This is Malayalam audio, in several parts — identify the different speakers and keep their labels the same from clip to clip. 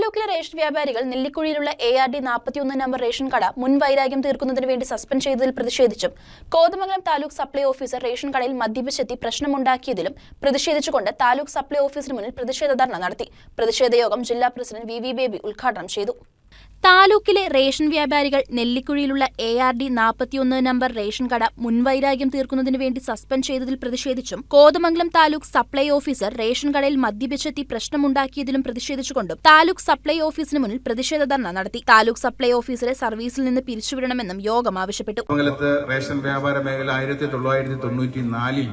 Speaker 1: താലൂക്കിലെ റേഷൻ വ്യാപാരികൾ നെല്ലിക്കുഴിയിലുള്ള ARD 41 നമ്പർ റേഷൻ കട മുൻവൈരാഗ്യം തീർക്കുന്നതിന് വേണ്ടി സസ്പെൻഡ് ചെയ്തതിൽ പ്രതിഷേധിച്ചും Kothamangalam taluk supply officer ration കടയിൽ മദ്യപിച്ചെത്തി പ്രശ്നമുണ്ടാക്കിയതിലും പ്രതിഷേധിച്ചുകൊണ്ട് താലൂക്ക് സപ്ലൈ ഓഫീസിന് മുന്നിൽ പ്രതിഷേധ ധർണ നടത്തി. പ്രതിഷേധ യോഗം ജില്ലാ പ്രസിഡന്റ് VV ബേബി ഉദ്ഘാടനം ചെയ്തു. താലൂക്കിലെ റേഷൻ വ്യാപാരികൾ നെല്ലിക്കുഴിയിലുള്ള ARD 41 നമ്പർ റേഷൻ കട മുൻവൈരാഗ്യം തീർക്കുന്നതിന് വേണ്ടി സസ്പെൻഡ് ചെയ്തതിൽ പ്രതിഷേധിച്ചും Kothamangalam taluk supply officer ration കടയിൽ മദ്യപിച്ചെത്തി പ്രശ്നമുണ്ടാക്കിയതിലും പ്രതിഷേധിച്ചുകൊണ്ടും താലൂക്ക് സപ്ലൈ ഓഫീസിന് മുന്നിൽ പ്രതിഷേധ ധർണ നടത്തി. താലൂക്ക് സപ്ലൈ ഓഫീസറെ സർവീസിൽ നിന്ന് പിരിച്ചുവിടണമെന്നും യോഗം ആവശ്യപ്പെട്ടു.
Speaker 2: റേഷൻ വ്യാപാര മേഖല 1994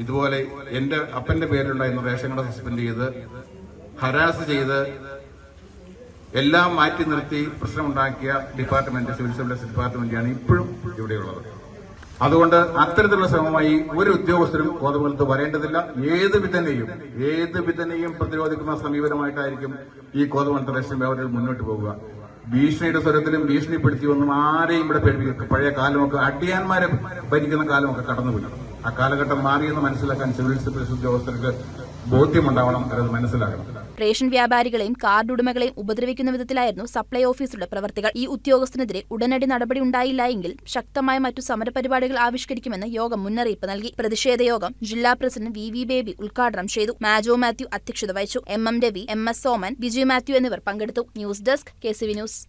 Speaker 2: ഇതുപോലെ എന്റെ അപ്പന്റെ പേരിലുണ്ടായിരുന്ന റേഷൻ കട സസ്പെൻഡ് ചെയ്ത് ഹരാസ് ചെയ്ത് എല്ലാം മാറ്റി നിർത്തി പ്രശ്നമുണ്ടാക്കിയ ഡിപ്പാർട്ട്മെന്റ് സിവിൽ സപ്ലൈസ് ഡിപ്പാർട്ട്മെന്റാണ് ഇപ്പോഴും ഇവിടെയുള്ളത്. അതുകൊണ്ട് അത്തരത്തിലുള്ള ശ്രമമായി ഒരു ഉദ്യോഗസ്ഥരും കോതമംഗലത്ത് വരേണ്ടതില്ല. ഏത് വിധനെയും പ്രതിരോധിക്കുന്ന സമീപനമായിട്ടായിരിക്കും ഈ കോതമംഗലത്ത് റേഷൻ വ്യാപാരികൾ മുന്നോട്ട് പോകുക. ഭീഷണിയുടെ സ്വരത്തിലും ഭീഷണിപ്പെടുത്തിയൊന്നും ആരെയും ഇവിടെ പേടിപ്പിക്കുക. പഴയ കാലമൊക്കെ അടിയാന്മാരെ ഭരിക്കുന്ന കാലമൊക്കെ കടന്നുപോയി. ആ കാലഘട്ടം മാറിയെന്ന് മനസ്സിലാക്കാൻ സിവിൽ സപ്ലൈസ് ഉദ്യോഗസ്ഥർക്ക് ബോധ്യമുണ്ടാവണം, അത് മനസ്സിലാക്കണം.
Speaker 1: റേഷൻ വ്യാപാരികളെയും കാർഡ് ഉടമകളെയും ഉപദ്രവിക്കുന്ന വിധത്തിലായിരുന്നു സപ്ലൈ ഓഫീസറുടെ പ്രവർത്തികൾ. ഈ ഉദ്യോഗസ്ഥനെതിരെ ഉടനടി നടപടി ഉണ്ടായില്ല എങ്കിൽ ശക്തമായ മറ്റു സമരപരിപാടികൾ ആവിഷ്കരിക്കുമെന്ന് യോഗം മുന്നറിയിപ്പ് നൽകി. പ്രതിഷേധ യോഗം ജില്ലാ പ്രസിഡന്റ് VV ബേബി ഉദ്ഘാടനം ചെയ്തു. മാജോ മാത്യു അധ്യക്ഷത വഹിച്ചു. MM രവി, MS സോമൻ, ബിജു മാത്യു എന്നിവർ പങ്കെടുത്തു. News desk KCV news.